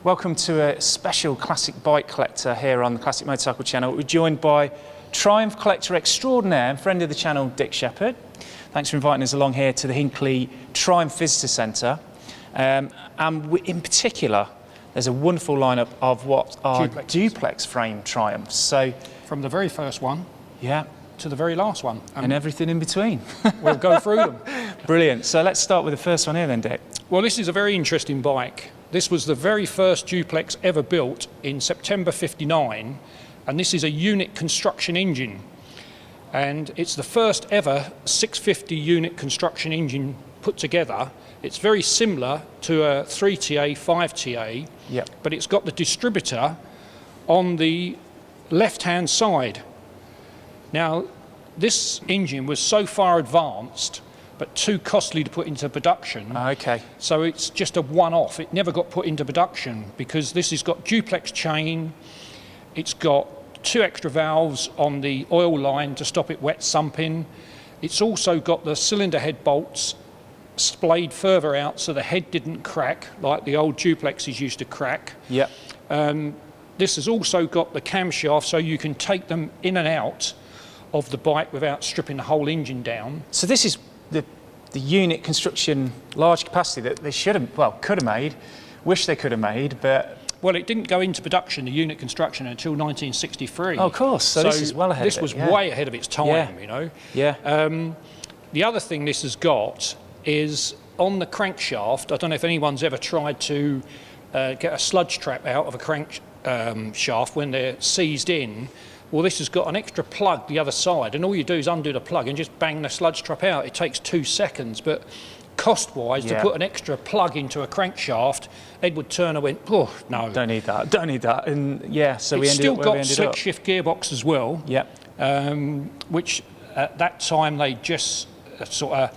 Welcome to a special classic bike collector here on the Classic Motorcycle channel. We're joined by Triumph collector extraordinaire and friend of the channel, Dick Shepherd. Thanks for inviting us along here to the Hinckley Triumph Visitor Centre. And in particular, there's a wonderful lineup of what are duplex frame Triumphs. So from the very first one, yeah, to the very last one. And everything in between. We'll go through them. Brilliant. So let's start with the first one here then, Dick. Well, this is a very interesting bike. This was the very first duplex ever built in September '59, and this is a unit construction engine. And it's the first ever 650 unit construction engine put together. It's very similar to a 3TA, 5TA, yep, but it's got the distributor on the left-hand side. Now, this engine was so far advanced but too costly to put into production. Okay. So it's just a one-off. It never got put into production because this has got duplex chain, it's got 2 extra valves on the oil line to stop it wet sumping. It's also got the cylinder head bolts splayed further out so the head didn't crack like the old duplexes used to crack. Yep. This has also got the camshaft so you can take them in and out of the bike without stripping the whole engine down. So this is the unit construction large capacity that they should have, well, could have made, wish they could have made, but... Well, it didn't go into production, the unit construction, until 1963. Oh, of course, so this is well ahead this of it. was yeah. way ahead of its time, yeah. you know. Yeah. The other thing this has got is on the crankshaft. I don't know if anyone's ever tried to get a sludge trap out of a crank shaft when they're seized in. Well, this has got an extra plug the other side, and all you do is undo the plug and just bang the sludge trap out. It takes 2 seconds, but cost-wise, yeah, to put an extra plug into a crankshaft, Edward Turner went, oh, no. Don't need that, don't need that. And yeah, so we It's ended up where we still got ended slick up. shift gearbox as well, which at that time they just sort of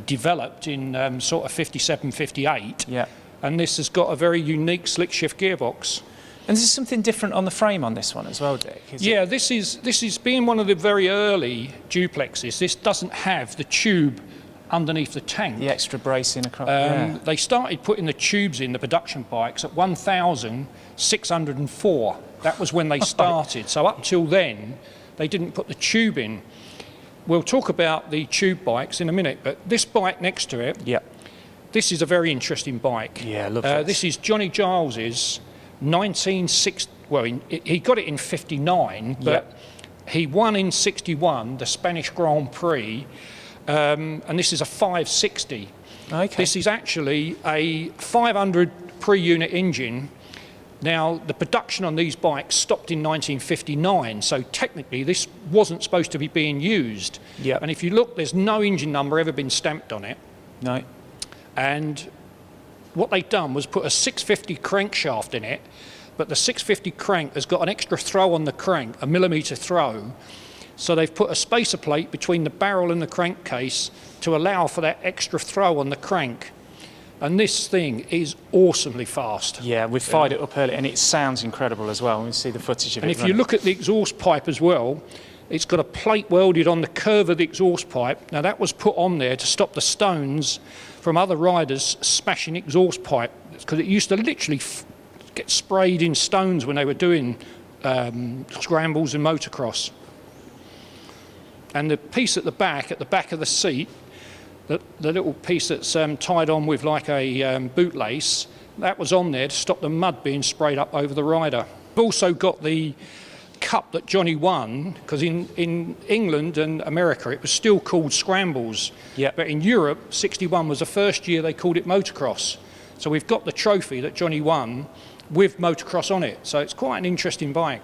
developed in sort of 57, 58. Yeah. And this has got a very unique slick shift gearbox. And there's something different on the frame on this one as well, Dick? This is being one of the very early duplexes. This doesn't have the tube underneath the tank. The extra bracing across. Yeah. They started putting the tubes in the production bikes at 1,604. That was when they started. So up till then, they didn't put the tube in. We'll talk about the tube bikes in a minute, but this bike next to it, yeah, this is a very interesting bike. Yeah, I love this. This is Johnny Giles's 1960. Well, he got it in '59, but he won in '61 the Spanish Grand Prix, and this is a 560. Okay. This is actually a 500 pre-unit engine. Now, the production on these bikes stopped in 1959, so technically this wasn't supposed to be being used. Yep. And if you look, there's no engine number ever been stamped on it. No. And what they've done was put a 650 crankshaft in it, but the 650 crank has got an extra throw on the crank, a millimetre throw. So they've put a spacer plate between the barrel and the crankcase to allow for that extra throw on the crank. And this thing is awesomely fast. Yeah, we fired it up earlier and it sounds incredible as well. We see the footage of it. And if you look at the exhaust pipe as well, it's got a plate welded on the curve of the exhaust pipe. Now that was put on there to stop the stones from other riders smashing exhaust pipe, because it used to literally get sprayed in stones when they were doing scrambles and motocross. And the piece at the back of the seat, the little piece that's tied on with like a bootlace, that was on there to stop the mud being sprayed up over the rider. We've also got the cup that Johnny won, because in England and America it was still called Scrambles. Yeah. But in Europe, '61 was the first year they called it motocross. So we've got the trophy that Johnny won with motocross on it. So it's quite an interesting bike.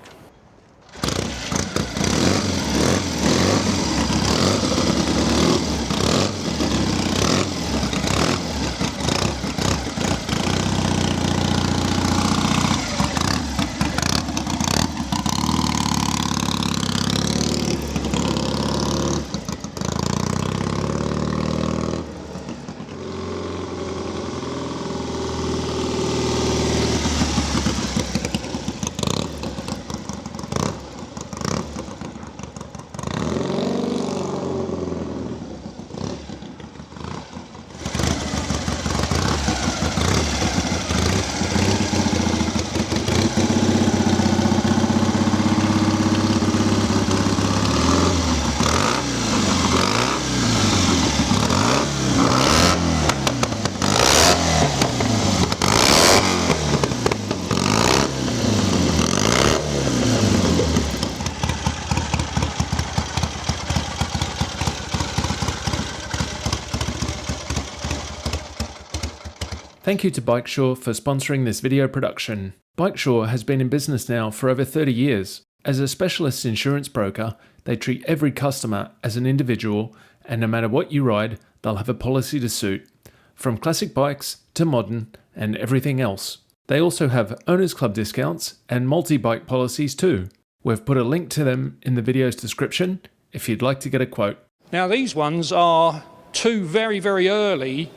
Thank you to Bikesure for sponsoring this video production. Bikesure has been in business now for over 30 years. As a specialist insurance broker, they treat every customer as an individual, and no matter what you ride, they'll have a policy to suit, from classic bikes to modern and everything else. They also have Owners Club discounts and multi-bike policies too. We've put a link to them in the video's description if you'd like to get a quote. Now these ones are two very, very early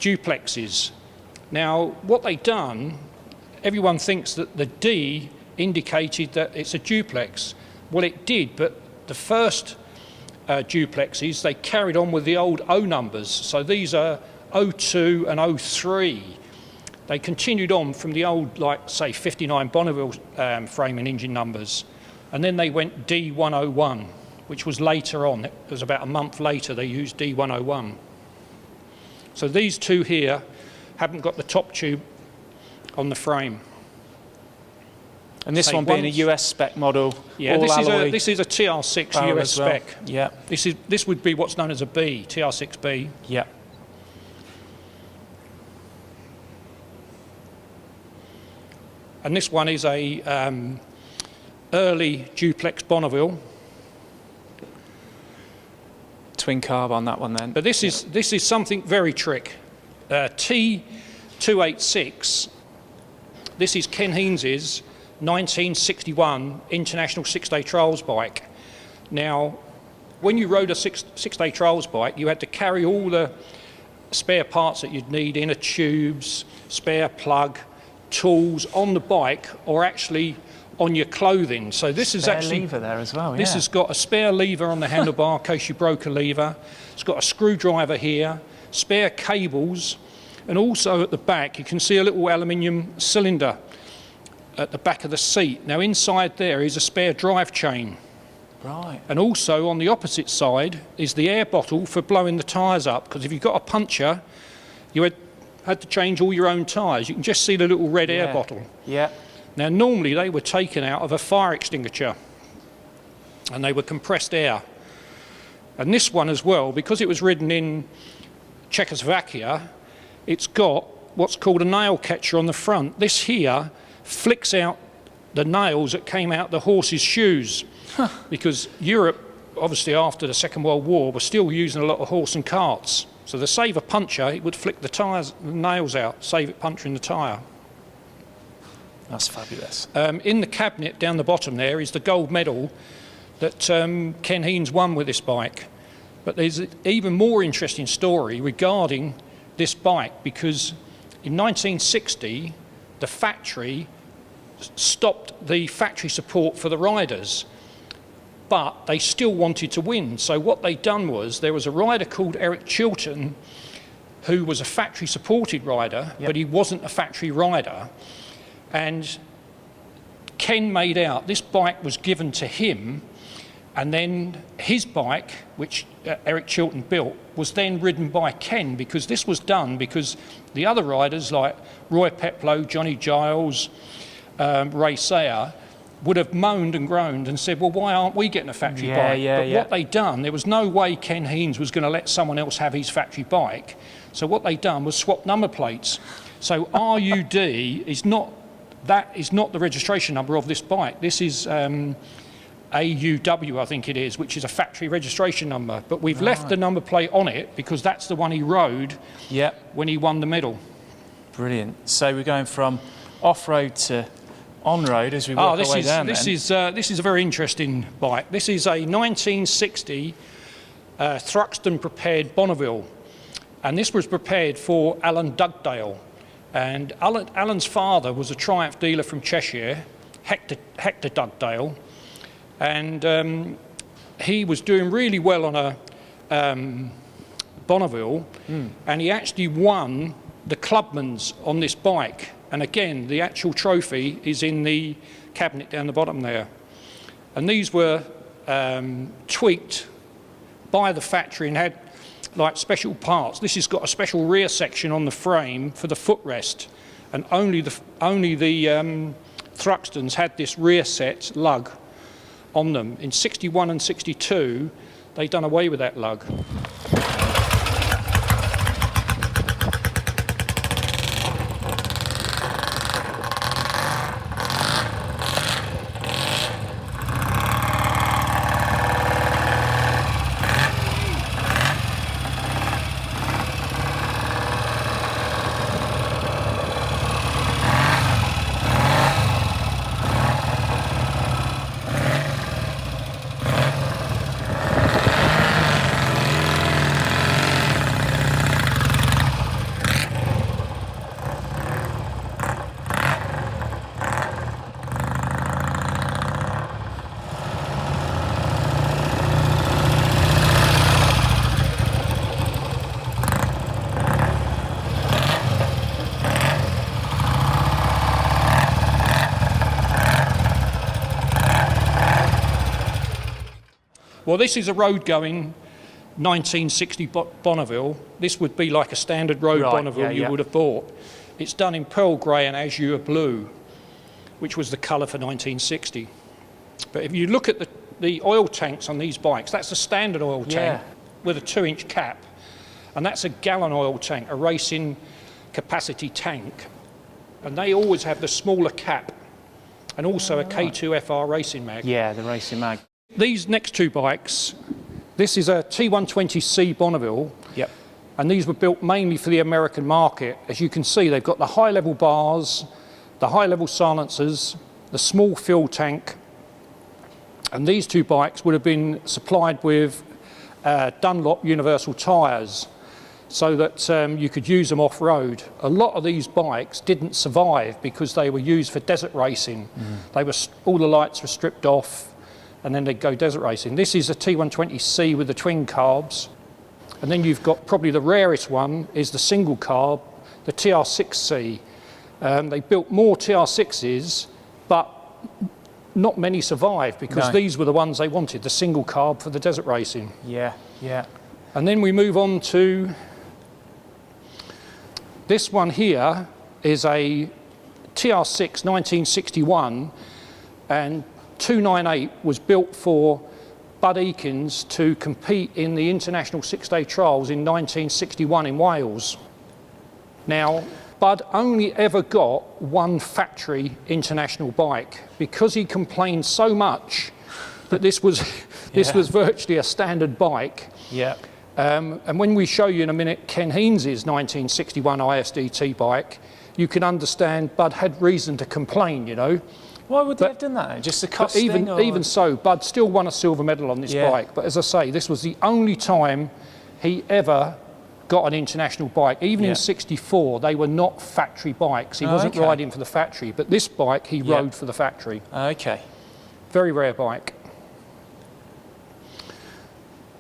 duplexes. Now what they've done, everyone thinks that the D indicated that it's a duplex. Well, it did, but the first duplexes, they carried on with the old O numbers. So these are 02 and 03. They continued on from the old, like, say, 59 Bonneville frame and engine numbers. And then they went D101, which was later on. It was about a month later they used D101. So these two here haven't got the top tube on the frame. And this one being a US spec model, yeah, this is a TR6 US spec. Yeah. This would be what's known as a B, TR6B. Yeah. And this one is a early duplex Bonneville. Twin carb on that one then. But this is something very trick. T286. This is Ken Haynes's 1961 International Six-Day Trials bike. Now, when you rode a six-day trials bike, you had to carry all the spare parts that you'd need, inner tubes, spare plug, tools on the bike, or actually on your clothing. So this is actually lever there as well. This has got a spare lever on the handlebar in case you broke a lever. It's got a screwdriver here, spare cables, and also at the back you can see a little aluminium cylinder at the back of the seat. Now inside there is a spare drive chain. Right. And also on the opposite side is the air bottle for blowing the tyres up, because if you've got a puncture, you had to change all your own tyres. You can just see the little red air bottle. Yeah. Now normally they were taken out of a fire extinguisher and they were compressed air. And this one as well, because it was ridden in Czechoslovakia, it's got what's called a nail catcher on the front. This here flicks out the nails that came out the horse's shoes. Because Europe, obviously after the Second World War, was still using a lot of horse and carts. So to save a puncture, it would flick the nails out, save it puncturing the tyre. That's fabulous. In the cabinet down the bottom there is the gold medal that Ken Haynes won with this bike. But there's an even more interesting story regarding this bike, because in 1960 the factory stopped the factory support for the riders, but they still wanted to win. So what they'd done was, there was a rider called Eric Chilton who was a factory supported rider, but he wasn't a factory rider. And Ken made out this bike was given to him, and then his bike, which Eric Chilton built, was then ridden by Ken, because this was done because the other riders like Roy Peplow, Johnny Giles, Ray Sayer would have moaned and groaned and said, well, why aren't we getting a factory bike? But what they'd done, there was no way Ken Haynes was going to let someone else have his factory bike. So what they'd done was swap number plates. So RUD is not the registration number of this bike. This is AUW, I think it is, which is a factory registration number. But we've left the number plate on it because that's the one he rode when he won the medal. Brilliant. So we're going from off-road to on-road as we work our way down. This is a very interesting bike. This is a 1960 Thruxton prepared Bonneville, and this was prepared for Alan Dugdale. And Alan's father was a Triumph dealer from Cheshire, Hector Dugdale, and he was doing really well on a Bonneville, and he actually won the Clubman's on this bike. And again, the actual trophy is in the cabinet down the bottom there. And these were tweaked by the factory and had like special parts. This has got a special rear section on the frame for the footrest, and only the Thruxtons had this rear set lug on them. In 61 and 62, they'd done away with that lug. Well, this is a road-going 1960 Bonneville. This would be like a standard road Bonneville you would have bought. It's done in pearl grey and azure blue, which was the colour for 1960. But if you look at the oil tanks on these bikes, that's a standard oil tank with a 2-inch cap, and that's a gallon oil tank, a racing capacity tank. And they always have the smaller cap and also a K2FR racing mag. Yeah, the racing mag. These next two bikes, this is a T120C Bonneville. Yep. And these were built mainly for the American market. As you can see, they've got the high-level bars, the high-level silencers, the small fuel tank, and these two bikes would have been supplied with Dunlop universal tyres so that you could use them off-road. A lot of these bikes didn't survive because they were used for desert racing. They were, all the lights were stripped off and then they'd go desert racing. This is a T120C with the twin carbs. And then you've got probably the rarest one is the single carb, the TR6C. They built more TR6s, but not many survived because these were the ones they wanted, the single carb for the desert racing. Yeah, yeah. And then we move on to this one here is a TR6 1961, and 298 was built for Bud Eakins to compete in the International Six-Day Trials in 1961 in Wales. Now, Bud only ever got one factory international bike because he complained so much that this was virtually a standard bike. Yeah. And when we show you in a minute Ken Haynes' 1961 ISDT bike, you can understand Bud had reason to complain, you know. Why would they have done that? Just the cost thing? Even so, Bud still won a silver medal on this bike. But as I say, this was the only time he ever got an international bike. Even in '64, they were not factory bikes. He wasn't riding for the factory, but this bike he rode for the factory. Okay. Very rare bike.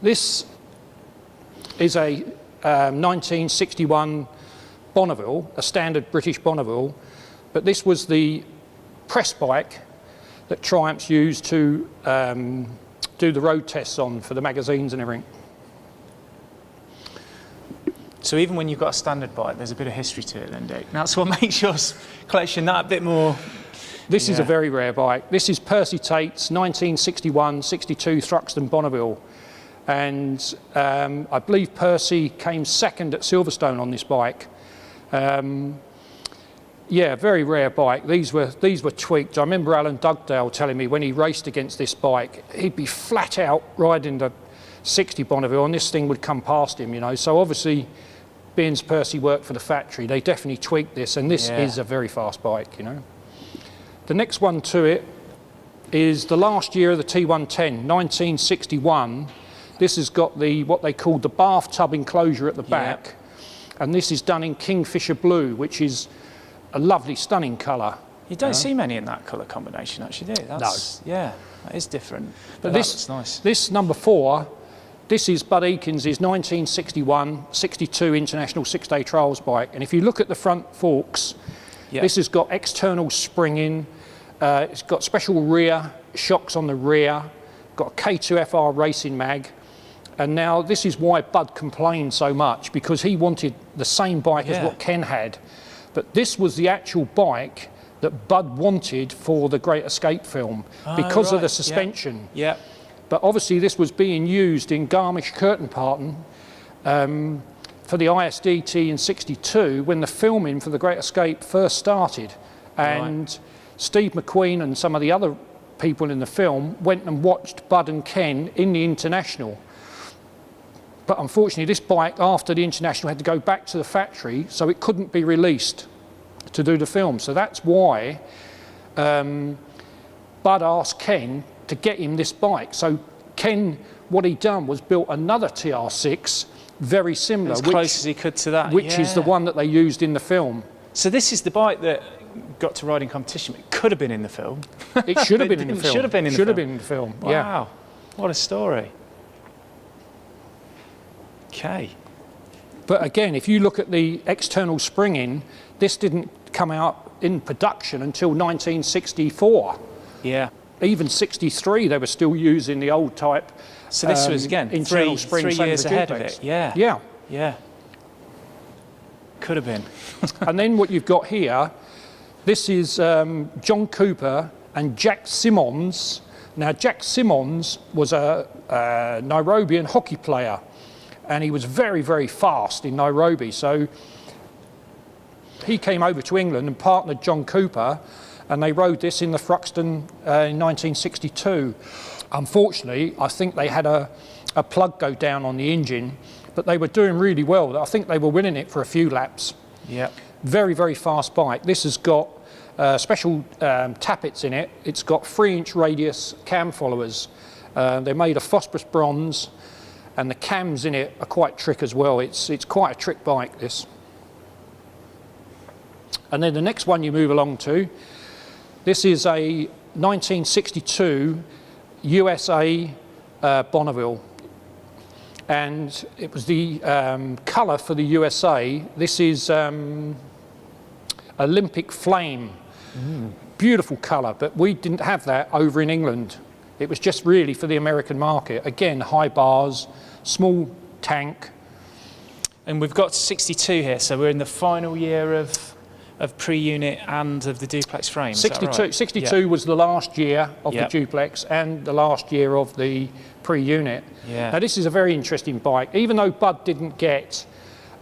This is a 1961 Bonneville, a standard British Bonneville, but this was the press bike that Triumphs used to do the road tests on for the magazines and everything. So even when you've got a standard bike, there's a bit of history to it then, Dick. That's what makes your collection that bit more... This is a very rare bike. This is Percy Tate's 1961-62 Thruxton Bonneville. And I believe Percy came second at Silverstone on this bike. Yeah, very rare bike. These were tweaked. I remember Alan Dugdale telling me when he raced against this bike, he'd be flat out riding the 60 Bonneville and this thing would come past him, you know. So obviously, being Percy worked for the factory, they definitely tweaked this, and this is a very fast bike, you know. The next one to it is the last year of the T110, 1961. This has got what they call the bathtub enclosure at the back, and this is done in Kingfisher blue, which is a lovely, stunning colour. You don't see many in that colour combination, actually, do you? That's, no. Yeah, that is different. But this looks nice. This number 4, this is Bud Eakins' 1961-62 International Six-Day Trials bike, and if you look at the front forks, this has got external springing, it's got special rear shocks on the rear, got a K2FR racing mag, and now this is why Bud complained so much, because he wanted the same bike as what Ken had. But this was the actual bike that Bud wanted for the Great Escape film because of the suspension. Yeah. But obviously this was being used in Garmisch-Kirtenparten for the ISDT in '62 when the filming for the Great Escape first started. And Steve McQueen and some of the other people in the film went and watched Bud and Ken in the International. But unfortunately, this bike, after the International, had to go back to the factory, so it couldn't be released to do the film. So that's why Bud asked Ken to get him this bike. So Ken, what he'd done was built another TR6, very similar. As close as he could to that. Which is the one that they used in the film. So this is the bike that got to ride in competition. It could have been in the film. It should have been in the film. Should have been in the film. Should have been in the film, Wow, what a story. Okay. But again, if you look at the external springing, this didn't come out in production until 1964. Yeah. even 63, they were still using the old type. So this was, again, internal three spring, same years as the ahead of Duplex. it. Yeah. Yeah. Yeah. Could have been. And then what you've got here, this is John Cooper and Jack Simmons. Now, Jack Simmons was a Nairobian hockey player, and he was very, very fast in Nairobi. So he came over to England and partnered John Cooper, and they rode this in the Thruxton in 1962. Unfortunately, I think they had a plug go down on the engine, but they were doing really well. I think they were winning it for a few laps. Yeah. Very, very fast bike. This has got special tappets in it. It's got 3-inch radius cam followers. They're made of phosphorus bronze, and the cams in it are quite trick as well. It's quite a trick bike, this. And then the next one you move along to, this is a 1962 USA Bonneville. And it was the colour for the USA. This is Olympic Flame. Beautiful colour, but we didn't have that over in England. It was just really for the American market. Again, high bars, small tank. And we've got 62 here, so we're in the final year of pre-unit and of the duplex frame. 62, right? 62 yeah. was the last year of Yep. the duplex and the last year of the pre-unit. Yeah. Now this is a very interesting bike. Even though Bud didn't get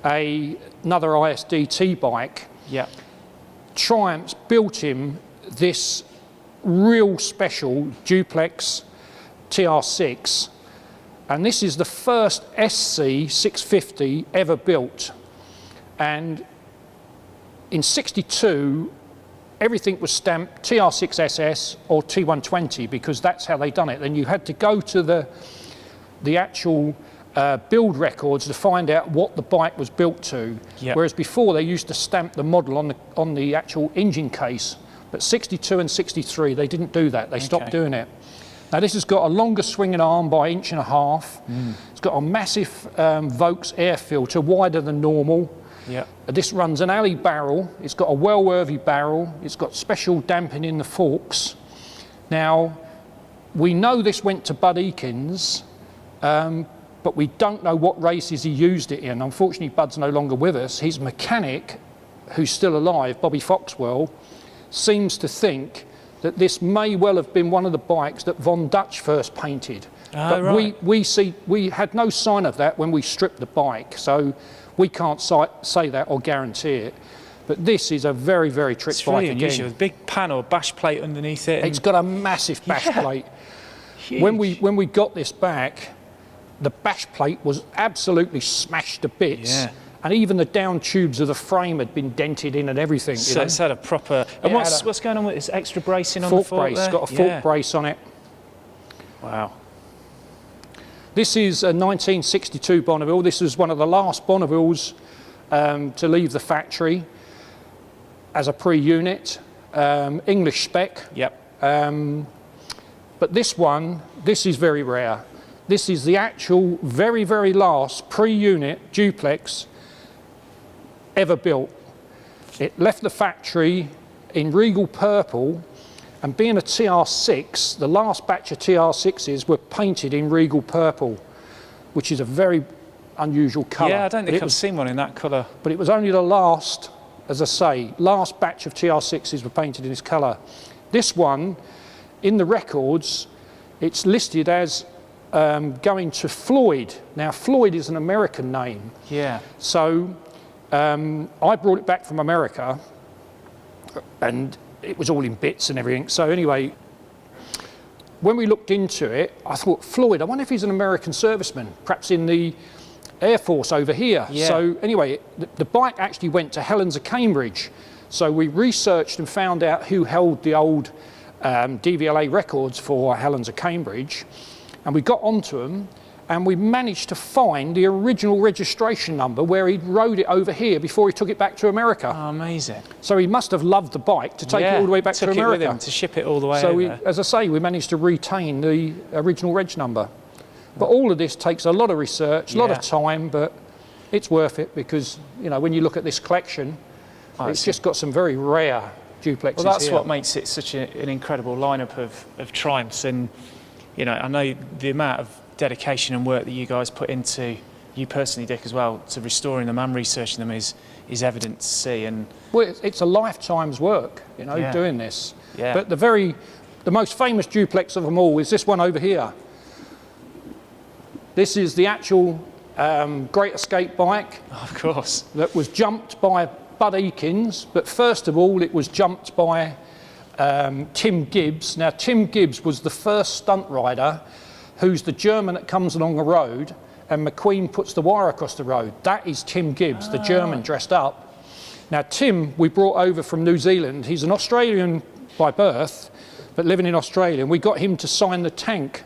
another ISDT bike, Yeah. Triumph's built him this real special duplex TR6, and this is the first SC 650 ever built. And in 62, everything was stamped TR6 SS or T120 because that's how they done it. Then you had to go to the actual build records to find out what the bike was built to. Yep. Whereas before they used to stamp the model on the actual engine case. But 62 and 63, they didn't do that. They stopped doing it. Now this has got a longer swinging arm by 1.5 inches. It's got a massive Vokes air filter, wider than normal. Yeah. This runs an alley barrel. It's got a well-worthy barrel. It's got special damping in the forks. Now, we know this went to Bud Eakins, but we don't know what races he used it in. Unfortunately, Bud's no longer with us. His mechanic, who's still alive, Bobby Foxwell, seems to think that this may well have been one of the bikes that Von Dutch first painted. But right. we had no sign of that when we stripped the bike, so we can't say that or guarantee it. But this is a very, very trick It's bike really again. unusual. Big panel, bash plate underneath it. It's got a massive bash plate. Huge. When we got this back, the bash plate was absolutely smashed to bits. Yeah. And even the down tubes of the frame had been dented in and everything. So it's had a proper... And what's going on with this extra bracing on the fork fork brace. there? It's got a fork brace on it. Wow. This is a 1962 Bonneville. This was one of the last Bonnevilles to leave the factory as a pre-unit, English spec. Yep. But this is very rare. This is the actual very, very last pre-unit duplex ever built. It left the factory in regal purple, and being a TR6, the last batch of TR6s were painted in regal purple, which is a very unusual colour. Yeah, I don't think I've seen one in that colour. But it was only the last, as I say, last batch of TR6s were painted in this colour. This one, in the records, it's listed as going to Floyd. Now, Floyd is an American name. Yeah. So I brought it back from America, and it was all in bits and everything. So anyway, when we looked into it, I thought, Floyd, I wonder if he's an American serviceman, perhaps in the Air Force over here. Yeah. So anyway, the bike actually went to Helens of Cambridge. So we researched and found out who held the old DVLA records for Helens of Cambridge, and we got onto them, and we managed to find the original registration number where he rode it over here before he took it back to America. Oh, amazing. So he must have loved the bike to take it all the way back to took America. it with him to ship it all the way So over. as I say, we managed to retain the original reg number. But all of this takes a lot of research, a lot of time, but it's worth it because, you know, when you look at this collection, it's just got some very rare duplexes Well, that's here. what makes it such an incredible lineup of Triumphs. And, you know, I know the amount of dedication and work that you guys put into, you personally, Dick, as well, to restoring them and researching them is evident to see. And well, it's a lifetime's work, you know, doing this. Yeah. But the most famous duplex of them all is this one over here. This is the actual Great Escape bike. of course. That was jumped by Bud Eakins, but first of all it was jumped by Tim Gibbs. Now Tim Gibbs was the first stunt rider who's the German that comes along the road and McQueen puts the wire across the road. That is Tim Gibbs, the German dressed up. Now Tim we brought over from New Zealand. He's an Australian by birth but living in Australia, and we got him to sign the tank,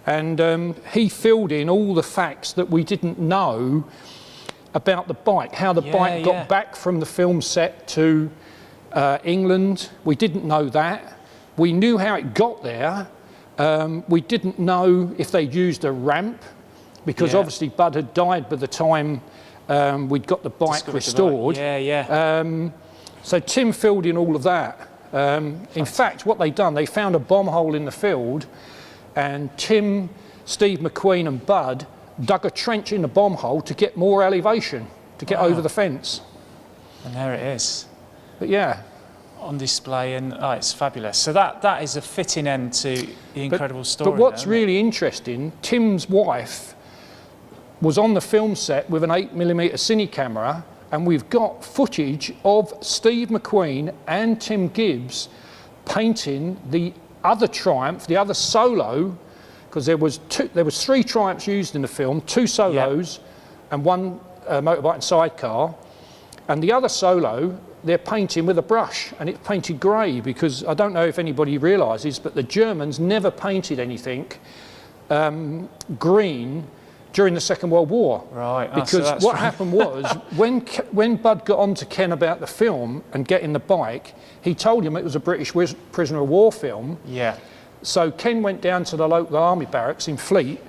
and he filled in all the facts that we didn't know about the bike, how the bike got back from the film set to England. We didn't know that. We knew how it got there. We didn't know if they'd used a ramp, because obviously Bud had died by the time we'd got the bike restored. So Tim filled in all of that. In fact, what they'd done, they found a bomb hole in the field, and Tim, Steve McQueen and Bud dug a trench in the bomb hole to get more elevation, to get over the fence. And there it is. But yeah. On display, and it's fabulous. So that is a fitting end to the incredible story. But what's really interesting, Tim's wife was on the film set with an 8mm cine camera, and we've got footage of Steve McQueen and Tim Gibbs painting the other Triumph, the other Solo, because there was 3 Triumphs used in the film, 2 Solos and 1 motorbike and sidecar, and the other Solo they're painting with a brush, and it's painted grey, because I don't know if anybody realises, but the Germans never painted anything green during the Second World War. Right. Because what happened was, when Bud got on to Ken about the film and getting the bike, he told him it was a British prisoner of war film. Yeah. So Ken went down to the local army barracks in Fleet,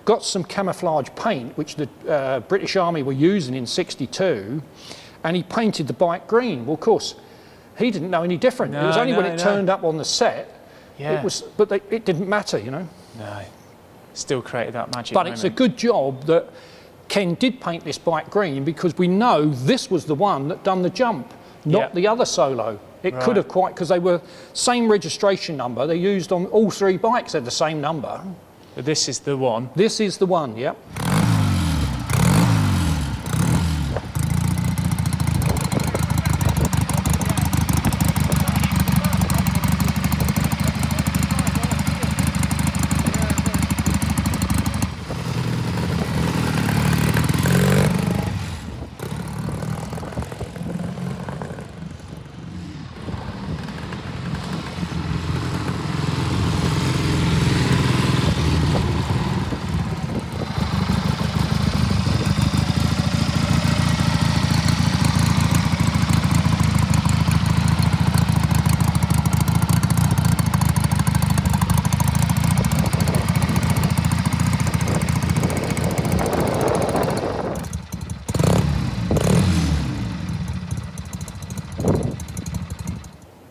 got some camouflage paint, which the British Army were using in '62, and he painted the bike green. Well, of course, he didn't know any different. It was only when it turned up on the set, it didn't matter, you know. No. Still created that magic But moment. it's a good job that Ken did paint this bike green, because we know this was the one that done the jump, not the other Solo. It could have because they were same registration number. They used on all 3 bikes, had the same number. But this is the one. This is the one, yep.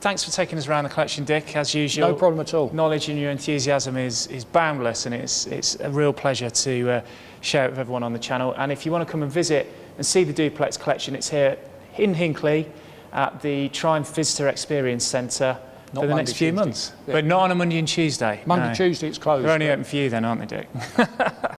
Thanks for taking us around the collection, Dick, as usual. No problem at all. Knowledge and your enthusiasm is boundless, and it's a real pleasure to share it with everyone on the channel. And if you want to come and visit and see the Duplex collection, it's here in Hinckley at the Triumph Visitor Experience Centre for the next few months. Yeah. But not on a Monday and Tuesday. Monday, Tuesday it's closed. They're only open for you then, aren't they, Dick?